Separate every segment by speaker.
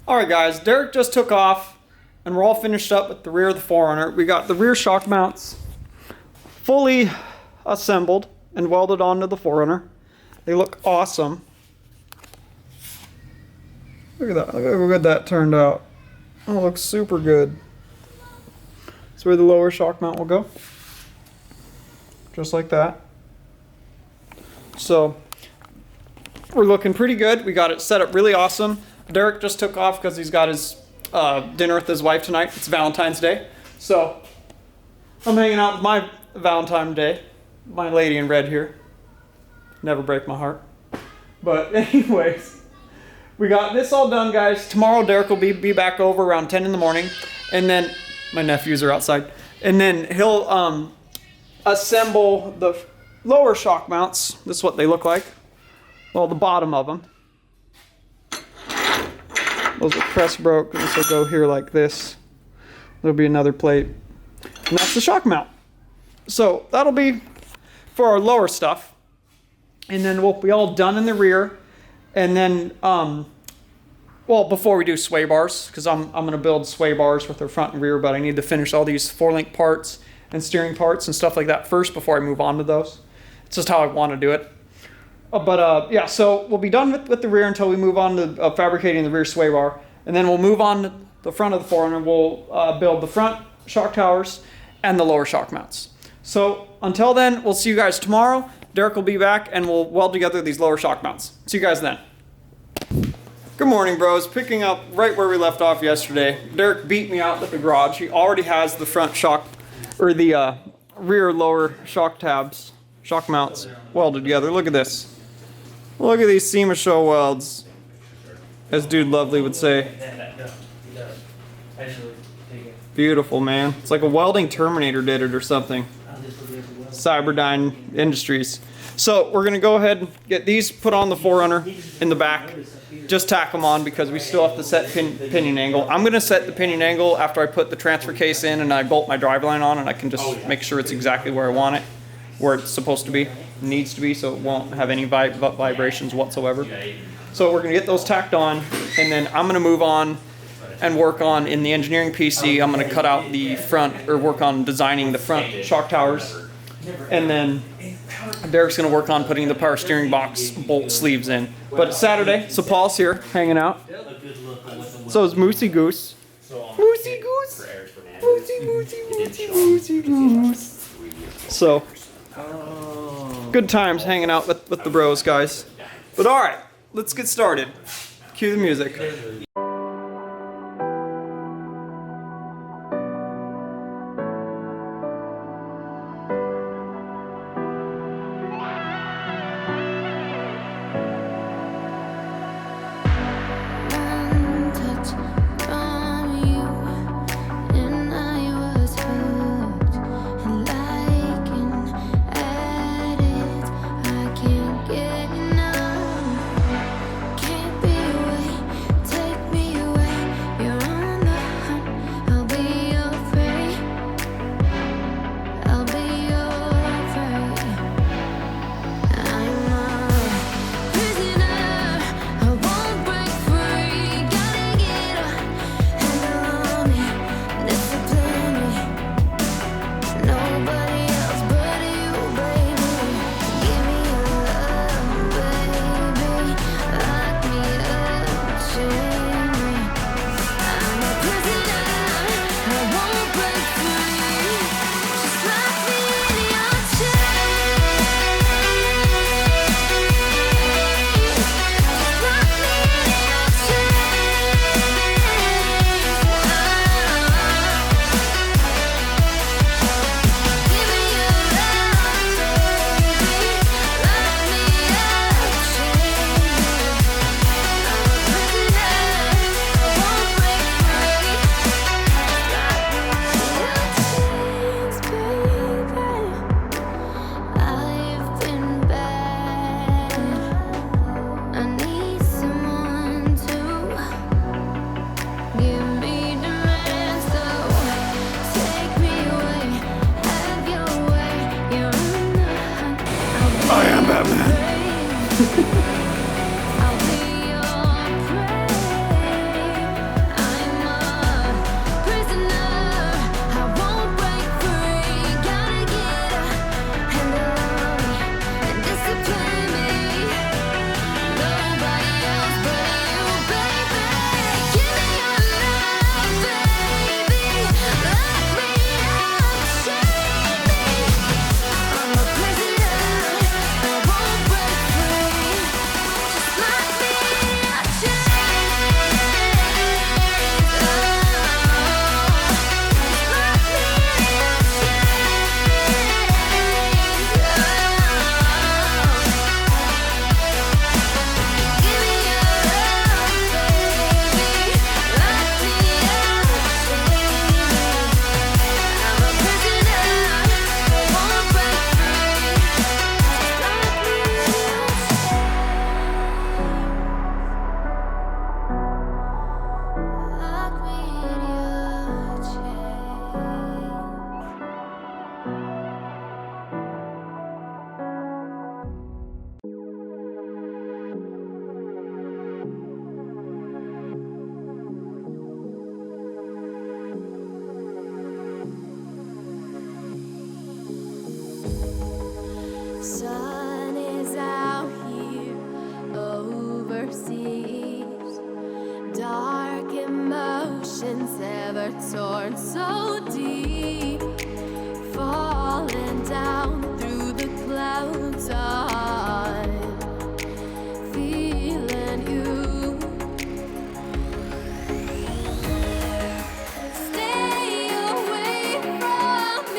Speaker 1: Alright guys, Derek just took off and we're all finished up with the rear of the 4Runner. We got the rear shock mounts fully assembled and welded onto the 4Runner. They look awesome. Look at that, look how good that turned out. Oh, it looks super good. That's where the lower shock mount will go. Just like that. So, we're looking pretty good. We got it set up really awesome. Derek just took off because he's got his dinner with his wife tonight. It's Valentine's Day. So, I'm hanging out with my Valentine's Day. My lady in red here. Never break my heart. But anyways, we got this all done, guys. Tomorrow Derek will be back over around 10 in the morning. And then, my nephews are outside. And then he'll assemble the lower shock mounts. This is what they look like. Well, the bottom of them. Those are press broke. This will go here like this. There'll be another plate. And that's the shock mount. So that'll be for our lower stuff. And then we'll be all done in the rear. And then, well, before we do sway bars, because I'm going to build sway bars with the front and rear, but I need to finish all these 4-link parts and steering parts and stuff like that first before I move on to those. It's just how I want to do it. Yeah, so we'll be done with the rear until we move on to fabricating the rear sway bar. And then we'll move on to the front of the 4Runner. We'll build the front shock towers and the lower shock mounts. So until then, we'll see you guys tomorrow. Derek will be back and we'll weld together these lower shock mounts. See you guys then. Good morning, bros. Picking up right where we left off yesterday. Derek beat me out at the garage. He already has the front shock or the rear lower shock tabs, shock mounts welded together. Look at this. Look at these SEMA show welds, as Dude Lovely would say. Beautiful, man. It's like a welding Terminator did it or something. Cyberdyne Industries. So we're gonna go ahead and get these put on the 4Runner in the back. Just tack them on because we still have to set pinion angle. I'm gonna set the pinion angle after I put the transfer case in and I bolt my driveline on, and I can just make sure it's exactly where I want it, where it's supposed to be, needs to be, so it won't have any vibrations whatsoever. So we're gonna get those tacked on, and then I'm gonna move on and work on, in the engineering PC, I'm gonna cut out the front, or work on designing the front shock towers. And then Derek's gonna work on putting the power steering box bolt sleeves in. But it's Saturday, so Paul's here hanging out. So is Moosey Goose. Moosey Goose. Moosey Goose. So good times hanging out with the bros, guys. But all right, let's get started. Cue the music.
Speaker 2: Sun is out here overseas. Dark emotions ever torn so deep, falling down through the clouds. I'm feeling you. Stay away from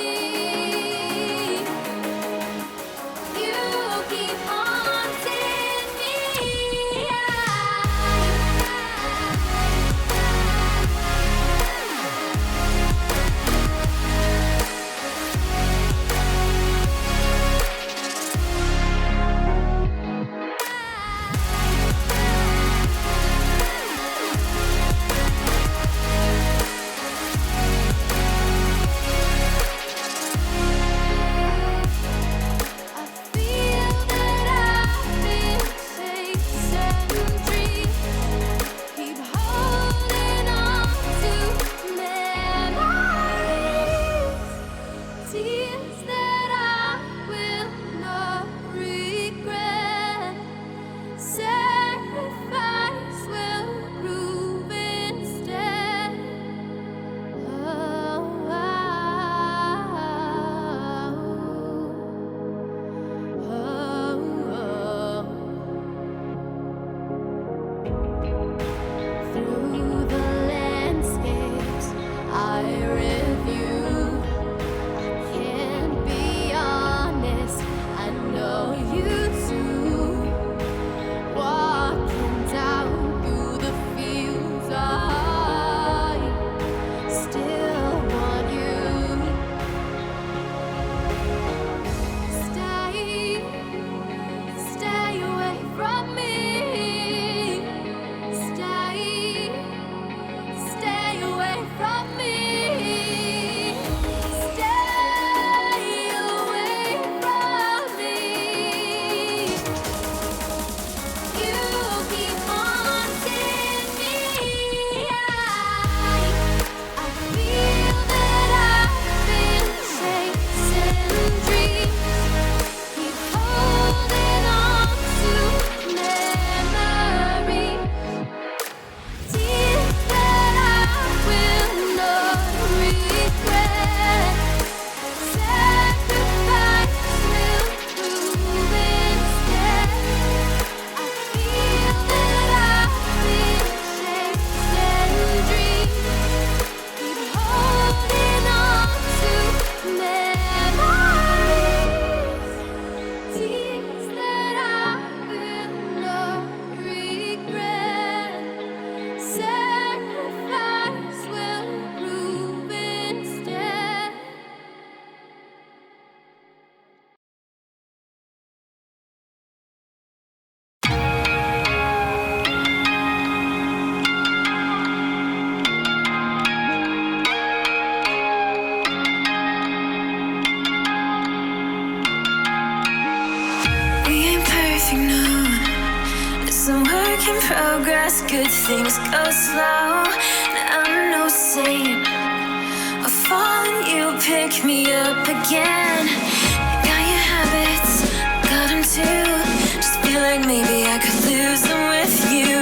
Speaker 2: making progress, good things go slow. And I'm no saint. I fall and you pick me up again. You got your habits, got them too. Just feel like maybe I could lose them with you.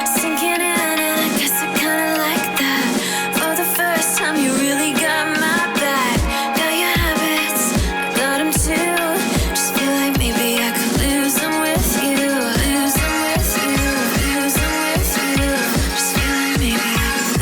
Speaker 2: Sinking in, and I guess I kinda like that. For the first time, you really got my back. Got your habits, got them too. Just feel like maybe I could lose them with you. Lose them with you, lose them with you. Just feel like maybe I could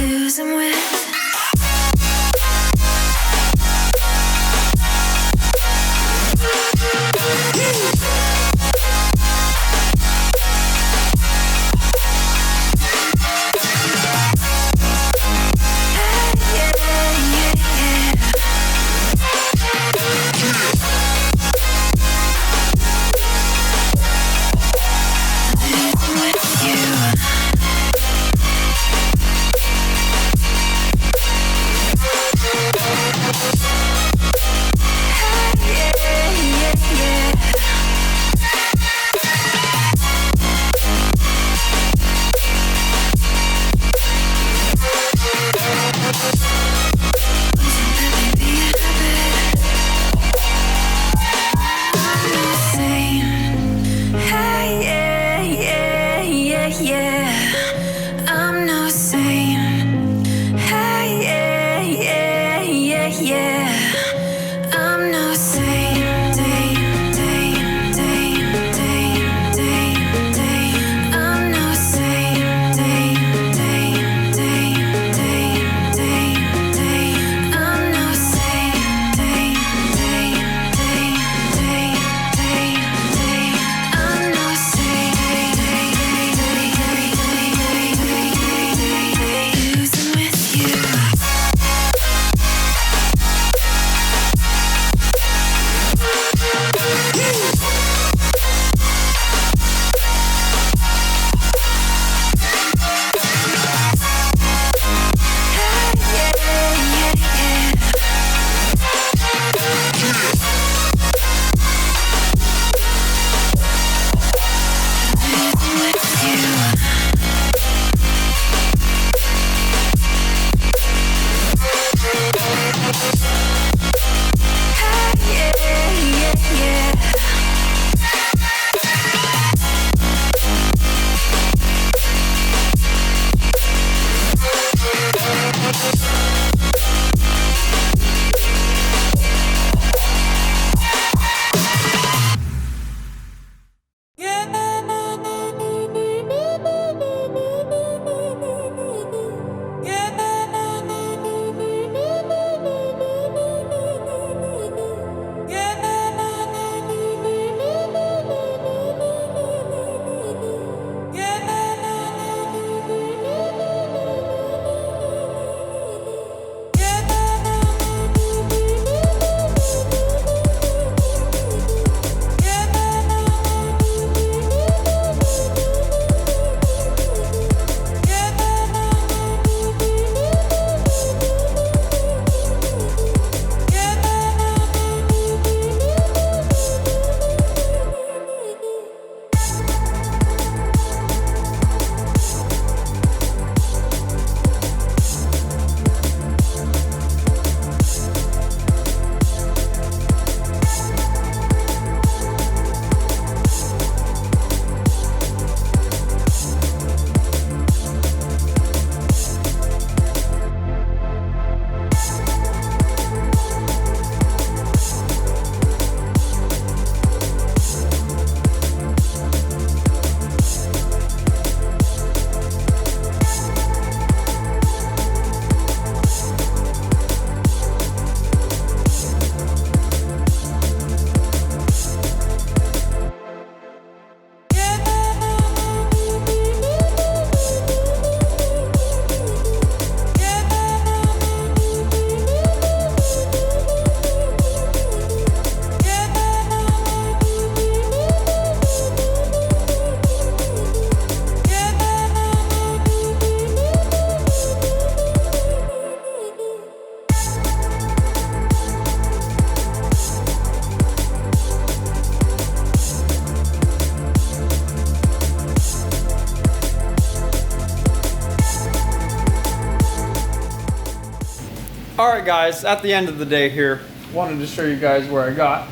Speaker 1: All right, guys, at the end of the day here, wanted to show you guys where I got.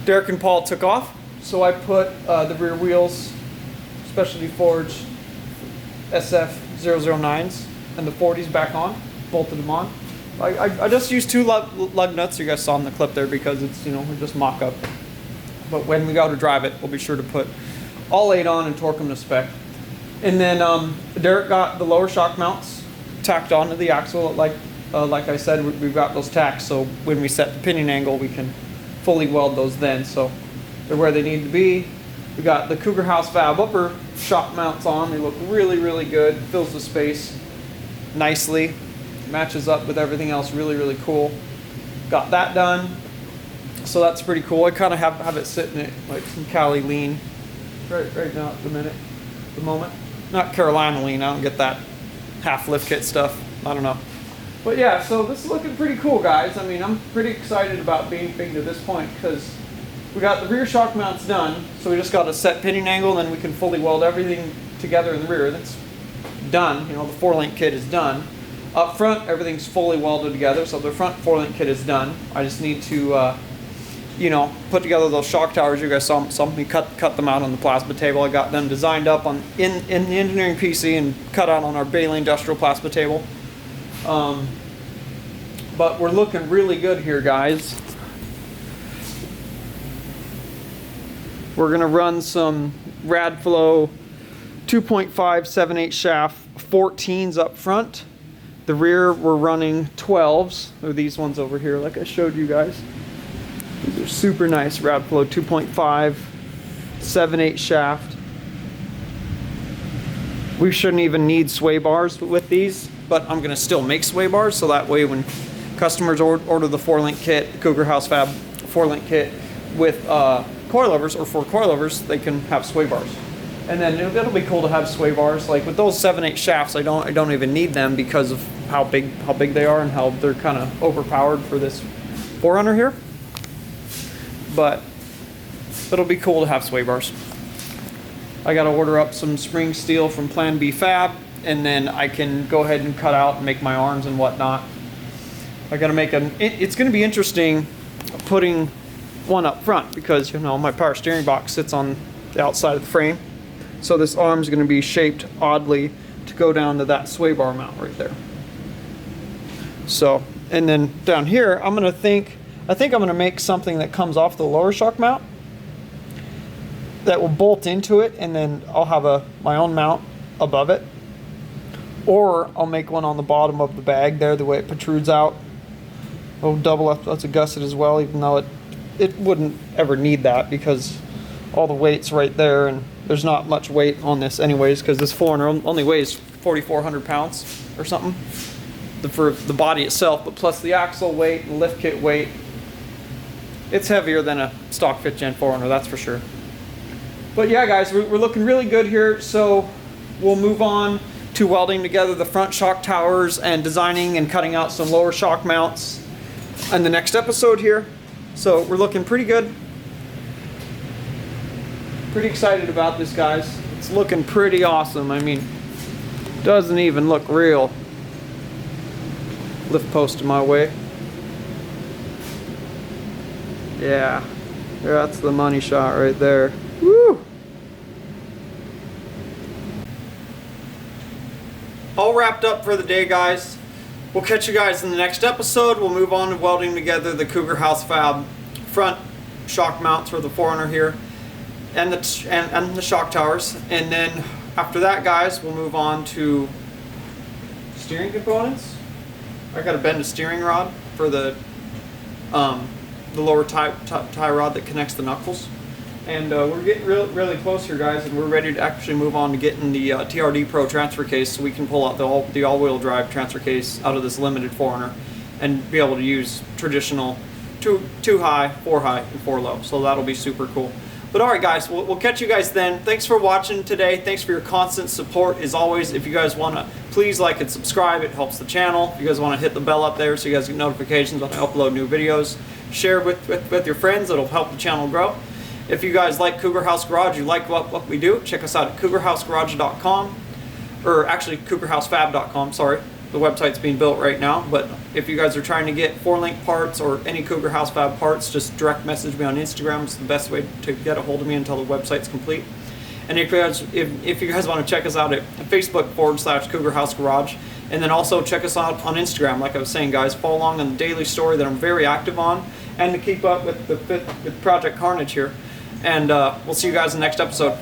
Speaker 1: Derek and Paul took off, so I put the rear wheels, specialty forged SF009s, and the 40s back on, bolted them on. I just used 2 lug nuts, you guys saw in the clip there, because it's, you know, just mock-up. But when we go to drive it, we'll be sure to put all 8 on and torque them to spec. And then Derek got the lower shock mounts tacked onto the axle. Like I said, we've got those tacked, so when we set the pinion angle, we can fully weld those then. So they're where they need to be. We got the Cougar House Fab upper shock mounts on. They look really, really good. Fills the space nicely. Matches up with everything else. Really, really cool. Got that done. So that's pretty cool. I kind of have it sitting at like some Cali lean right now at the moment. Not Carolina lean. I don't get that half lift kit stuff. I don't know. But yeah, so this is looking pretty cool, guys. I mean, I'm pretty excited about being to this point because we got the rear shock mounts done. So we just got a set pinion angle, and then we can fully weld everything together in the rear. That's done. You know, the 4-link kit is done. Up front, everything's fully welded together. So the front 4-link kit is done. I just need to, you know, put together those shock towers. You guys saw me cut them out on the plasma table. I got them designed up in the engineering PC and cut out on our Bailey industrial plasma table. But we're looking really good here, guys. We're gonna run some Radflow 2.5 7/8 shaft 14s up front. The rear we're running 12s. Or these ones over here, like I showed you guys. These are super nice Radflow 2.5 7/8 shaft. We shouldn't even need sway bars with these, but I'm gonna still make sway bars so that way when customers order the 4-link kit, the Cougar House Fab 4-link kit with coilovers or 4 coilovers, they can have sway bars. And then it'll be cool to have sway bars. Like with those 7/8 shafts, I don't even need them because of how big they are and how they're kind of overpowered for this 4Runner here. But it'll be cool to have sway bars. I got to order up some spring steel from Plan B Fab, and then I can go ahead and cut out and make my arms and whatnot. I got to make it's going to be interesting putting one up front because, you know, my power steering box sits on the outside of the frame. So this arm is going to be shaped oddly to go down to that sway bar mount right there. So, and then down here, I think I'm going to make something that comes off the lower shock mount that will bolt into it, and then I'll have my own mount above it. Or I'll make one on the bottom of the bag there, the way it protrudes out. I'll double up, that's a gusset as well, even though it wouldn't ever need that because all the weight's right there, and there's not much weight on this anyways because this 4Runner only weighs 4,400 pounds or something for the body itself, but plus the axle weight and lift kit weight, it's heavier than a stock 5th gen 4Runner, that's for sure. But yeah, guys, we're looking really good here, so we'll move on to welding together the front shock towers and designing and cutting out some lower shock mounts in the next episode here. So we're looking pretty good. Pretty excited about this, guys. It's looking pretty awesome. I mean, doesn't even look real. Lift post in my way. Yeah, that's the money shot right there. Woo! All wrapped up for the day, guys. We'll catch you guys in the next episode. We'll move on to welding together the Cougar House Fab front shock mounts for the 4Runner here and the shock towers. And then after that, guys, we'll move on to steering components. I got to bend a steering rod for the lower tie rod that connects the knuckles. And we're getting really close here, guys, and we're ready to actually move on to getting the TRD Pro transfer case so we can pull out the all-wheel drive transfer case out of this limited 4Runner and be able to use traditional 2 high, 4 high, and 4 low. So that'll be super cool. But alright, guys, we'll catch you guys then. Thanks for watching today. Thanks for your constant support. As always, if you guys want to, please like and subscribe. It helps the channel. If you guys want to hit the bell up there so you guys get notifications when I upload new videos. Share with your friends. It'll help the channel grow. If you guys like Cougar House Garage, you like what we do, check us out at cougarhousegarage.com, or actually cougarhousefab.com, sorry. the website's being built right now. But if you guys are trying to get 4-link parts or any Cougar House Fab parts, just direct message me on Instagram. It's the best way to get a hold of me until the website's complete. And if you guys want to check us out at Facebook/Cougar House Garage, and then also check us out on Instagram. Like I was saying, guys, follow along on the daily story that I'm very active on, and to keep up with Project Carnage here. And we'll see you guys in the next episode.